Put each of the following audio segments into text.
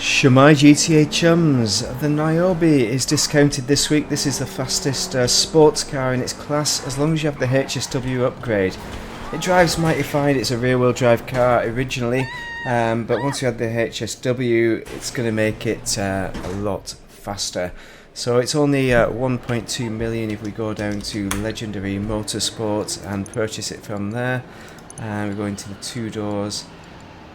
Shemai GTA chums, the Niobe is discounted this week. This is the fastest sports car in its class as long as you have the HSW upgrade. It drives mighty fine, it's a rear wheel drive car originally, but once you add the HSW it's going to make it a lot faster. So it's only 1.2 million if we go down to Legendary Motorsport and purchase it from there. And we go into the two doors.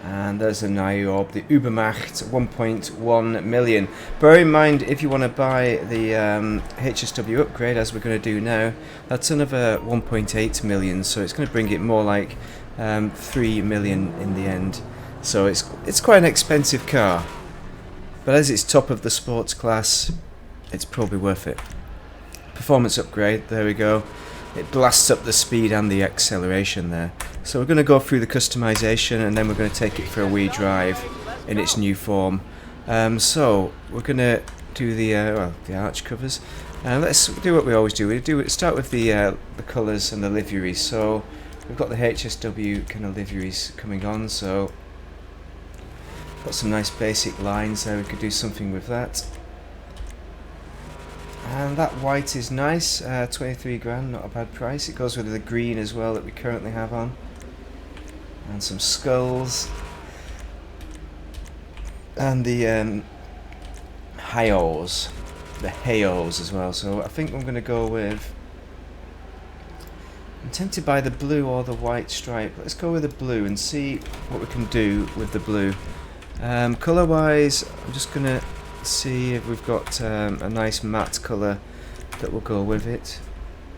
And there's the Niobe, the Übermacht, 1.1 million. Bear in mind, if you want to buy the HSW upgrade, as we're going to do now, that's another 1.8 million, so it's going to bring it more like 3 million in the end. So it's quite an expensive car, but as it's top of the sports class, it's probably worth it. Performance upgrade, there we go. It blasts up the speed and the acceleration there. So we're going to go through the customization and then we're going to take it for a wee drive in its new form. So we're going to do the arch covers. Let's do what we always do. We start with the colours and the liveries. So we've got the HSW kind of liveries coming on. So got some nice basic lines there. We could do something with that. And that white is nice, 23 grand, not a bad price. It goes with the green as well that we currently have on. And some skulls. And the Hayos. The Hayos as well. So I think I'm going to go with... I'm tempted by the blue or the white stripe. Let's go with the blue and see what we can do with the blue. Colour wise, I'm just going to see if we've got a nice matte colour that will go with it.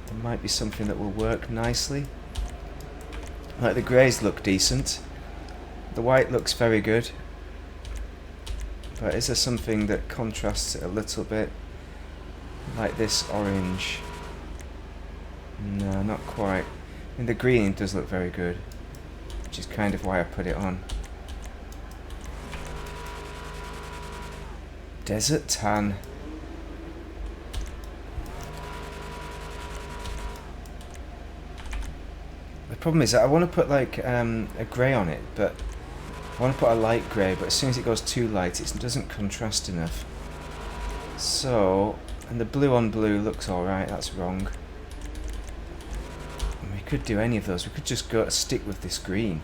There might be something that will work nicely. Like the greys look decent. The white looks very good. But is there something that contrasts it a little bit? Like this orange. No, not quite. I mean, the green does look very good, which is kind of why I put it on. Desert tan. The problem is that I want to put like a grey on it, but I want to put a light grey, but as soon as it goes too light it doesn't contrast enough. So, and the blue on blue looks alright, that's wrong. And we could do any of those, we could just stick with this green,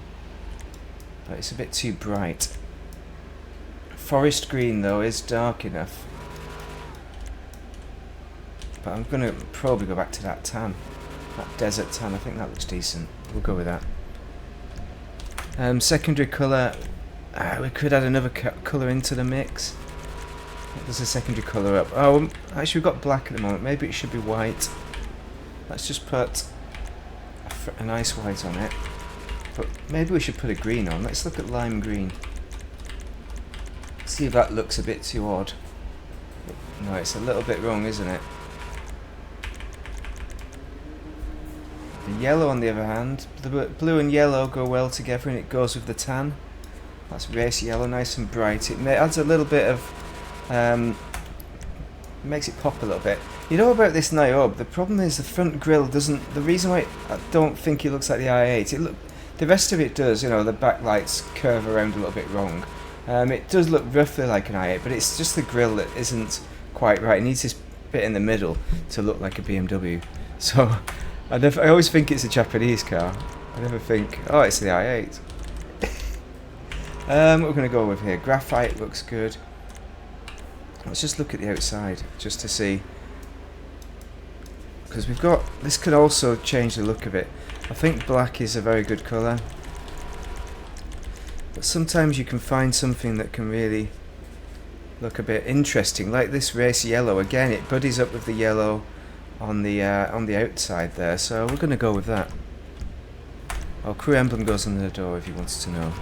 but it's a bit too bright. Forest green though is dark enough, but I'm going to probably go back to that tan, that desert tan. I think that looks decent, we'll go with that. Secondary colour, we could add another colour into the mix. What does the secondary colour up? Oh, actually we've got black at the moment, maybe it should be white. Let's just put a nice white on it, but maybe we should put a green on. Let's look at lime green. See if that looks a bit too odd. No, it's a little bit wrong, isn't it? The yellow on the other hand, the blue and yellow go well together and it goes with the tan. That's race yellow, nice and bright. It adds a little bit of... makes it pop a little bit. You know about this Niobe, the problem is the front grille doesn't... The reason why I don't think it looks like the i8, the rest of it does, you know, the backlights curve around a little bit wrong. It does look roughly like an i8, but it's just the grille that isn't quite right. It needs this bit in the middle to look like a BMW. So I always think it's a Japanese car. I never think, oh, it's the i8. What we're going to go with here, graphite looks good. Let's just look at the outside just to see, because we've got, this could also change the look of it. I think black is a very good colour. But sometimes you can find something that can really look a bit interesting, like this race yellow. Again, it buddies up with the yellow on the outside there, so we're going to go with that. Oh, crew emblem goes on the door if you wanted to know.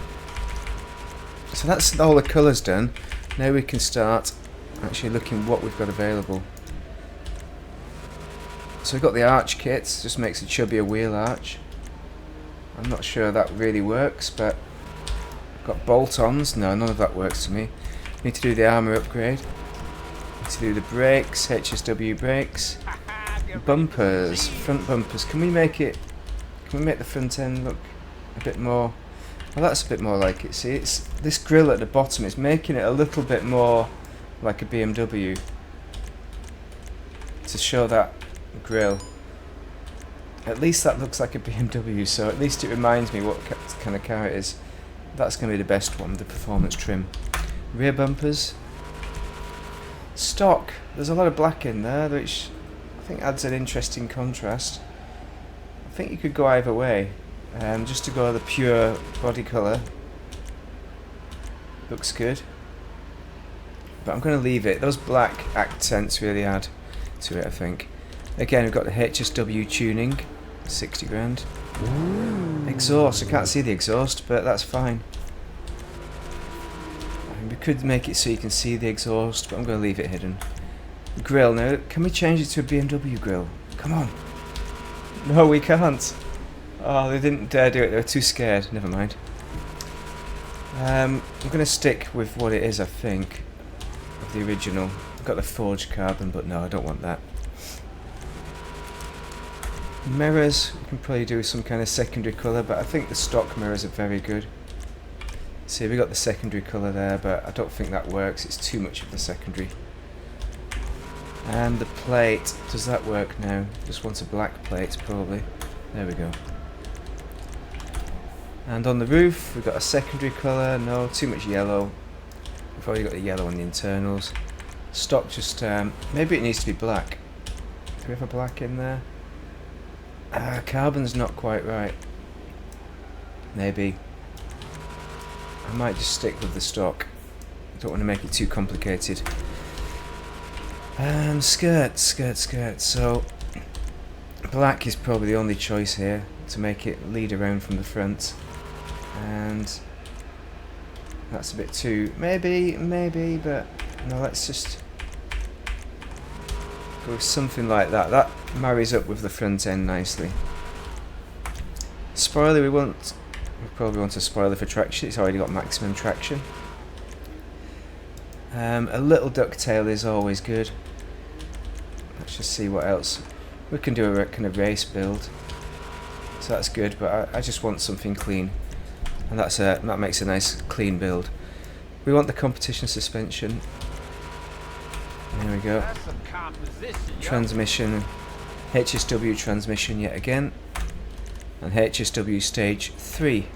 So that's all the colours done. Now we can start actually looking what we've got available. So we've got the arch kits, just makes a chubbier wheel arch. I'm not sure that really works, but got bolt-ons, no, none of that works to me. Need to do the armour upgrade. Need to do the brakes, HSW brakes. Bumpers, front bumpers. Can we make the front end look a bit more Well, that's a bit more like it. See, it's this grille at the bottom is making it a little bit more like a BMW to show that grille. At least that looks like a BMW, so at least it reminds me what kind of car it is. That's going to be the best one, the performance trim. Rear bumpers. Stock. There's a lot of black in there, which I think adds an interesting contrast. I think you could go either way. Just to go the pure body colour. Looks good. But I'm going to leave it. Those black accents really add to it, I think. Again, we've got the HSW tuning. 60 grand. Exhaust. I can't see the exhaust, but that's fine. We could make it so you can see the exhaust, but I'm going to leave it hidden. Grille. Now, can we change it to a BMW grille? Come on. No, we can't. Oh, they didn't dare do it. They were too scared. Never mind. I'm going to stick with what it is, I think, of the original. I've got the forged carbon, but no, I don't want that. Mirrors, we can probably do some kind of secondary colour, but I think the stock mirrors are very good. See, we got the secondary colour there, but I don't think that works. It's too much of the secondary. And the plate, does that work now? Just want a black plate, probably. There we go. And on the roof, we've got a secondary colour. No, too much yellow. We've already got the yellow on the internals. Stock just, maybe it needs to be black. Do we have a black in there? Carbon's not quite right. Maybe. I might just stick with the stock. I don't want to make it too complicated. Skirt. So, black is probably the only choice here to make it lead around from the front. And that's a bit too... Maybe, but no, let's just go with something like that. That marries up with the front end nicely. Spoiler, we probably want a spoiler for traction. It's already got maximum traction. A little ducktail is always good. Let's just see what else. We can do a kind of race build, so that's good. But I just want something clean, and that makes a nice clean build. We want the competition suspension. There we go. Transmission, HSW transmission yet again, and HSW stage 3.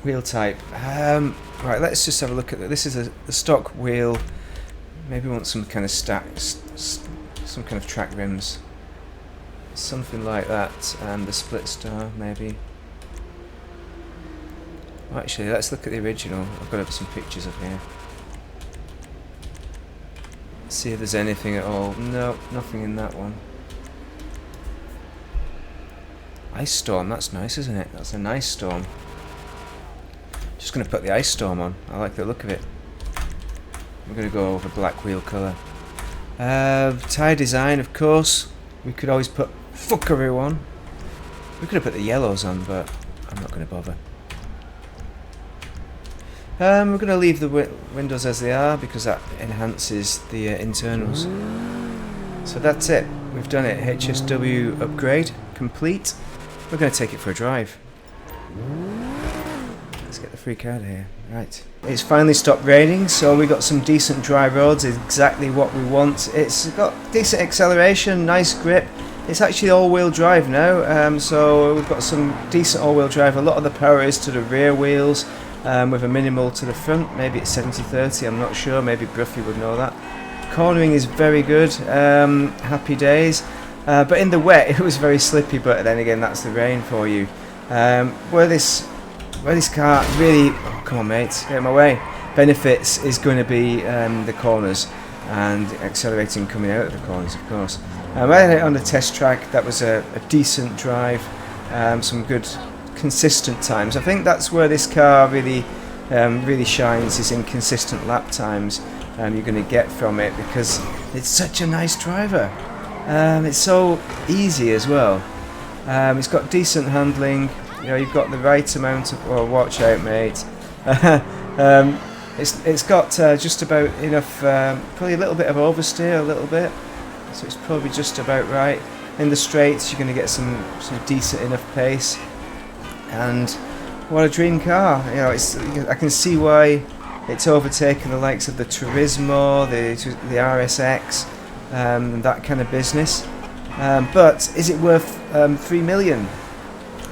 Wheel type. Right, let's just have a look at that. This is the stock wheel. Maybe we want some kind of some kind of track rims, something like that, and the split star maybe. Actually, let's look at the original. I've got up some pictures up here. See if there's anything at all. No, nothing in that one. Ice Storm, that's nice, isn't it? That's a nice storm. Just going to put the Ice Storm on. I like the look of it. We're going to go over black wheel colour. Tyre design, of course. We could always put fuckery on. We could have put the yellows on, but I'm not going to bother. We're going to leave the windows as they are because that enhances the internals. So that's it. We've done it. HSW upgrade complete. We're going to take it for a drive. Let's get the freak out of here. Right. It's finally stopped raining, so we got some decent dry roads. Exactly what we want. It's got decent acceleration, nice grip. It's actually all-wheel drive now, so we've got some decent all-wheel drive. A lot of the power is to the rear wheels. With a minimal to the front. Maybe it's 70-30, I'm not sure. Maybe Bruffy would know that. Cornering is very good. Happy days. But in the wet, it was very slippy. But then again, that's the rain for you. Where this car really, oh, come on, mate, get out of my way. Benefits is going to be the corners and accelerating coming out of the corners, of course. I had it on the test track. That was a decent drive. Some good consistent times. I think that's where this car really shines, is in consistent lap times you're going to get from it, because it's such a nice driver. It's so easy as well. It's got decent handling. You know, you've got the right amount of... Oh, watch out, mate. It's got just about enough, probably a little bit of oversteer, a little bit. So it's probably just about right. In the straights, you're going to get some decent enough pace. And what a dream car! You know, I can see why it's overtaken the likes of the Turismo, the RSX, and that kind of business. But is it worth 3 million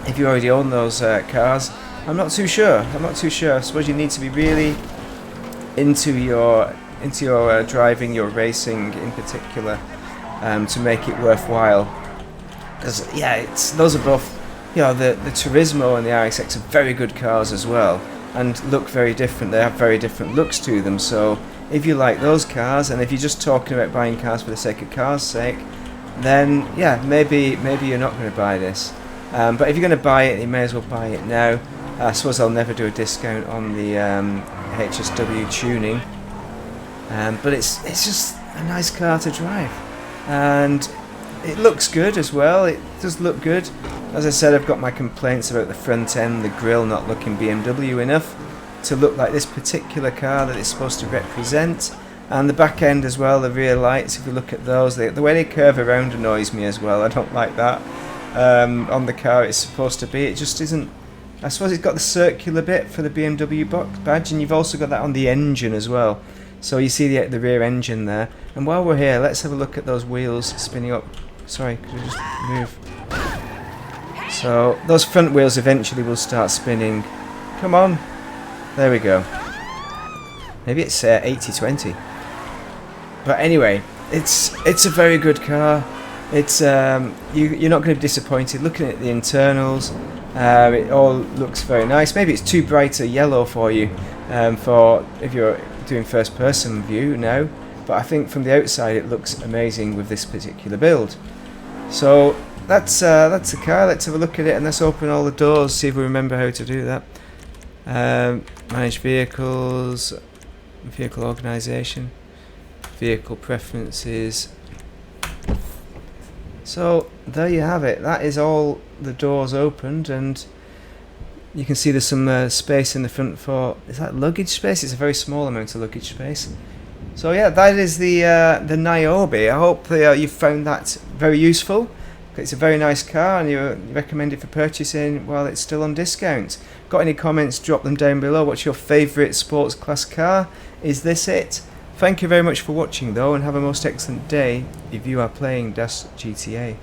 if you already own those cars? I'm not too sure. I suppose you need to be really into your driving, your racing in particular, to make it worthwhile. Because yeah, those are both, you know, the Turismo and the RSX are very good cars as well, and look very different. They have very different looks to them. So if you like those cars, and if you're just talking about buying cars for the sake of cars' sake, then yeah, maybe you're not going to buy this. But if you're going to buy it, you may as well buy it now. I suppose I'll never do a discount on the HSW tuning, but it's just a nice car to drive, and it looks good as well. It does look good. As I said, I've got my complaints about the front end, the grille not looking BMW enough to look like this particular car that it's supposed to represent, and the back end as well, the rear lights, if you look at those, the way they curve around annoys me as well. I don't like that on the car it's supposed to be. It just isn't. I suppose it's got the circular bit for the BMW badge, and you've also got that on the engine as well. So you see the rear engine there. And while we're here, let's have a look at those wheels spinning up. Sorry, could we just move? So those front wheels eventually will start spinning. Come on. There we go. Maybe it's 80-20. But anyway, it's a very good car. It's you're not going to be disappointed. Looking at the internals, it all looks very nice. Maybe it's too bright a yellow for you, for if you're doing first person view now. But I think from the outside it looks amazing with this particular build. So that's the car. Let's have a look at it, and let's open all the doors, see if we remember how to do that. Manage vehicles, vehicle organisation, vehicle preferences. So there you have it. That is all the doors opened, and you can see there's some space in the front for, is that luggage space? It's a very small amount of luggage space. So yeah, that is the Niobe. I hope you found that very useful. It's a very nice car, and you recommend it for purchasing while it's still on discount. Got any comments? Drop them down below. What's your favourite sports class car? Is this it? Thank you very much for watching though, and have a most excellent day if you are playing Das GTA.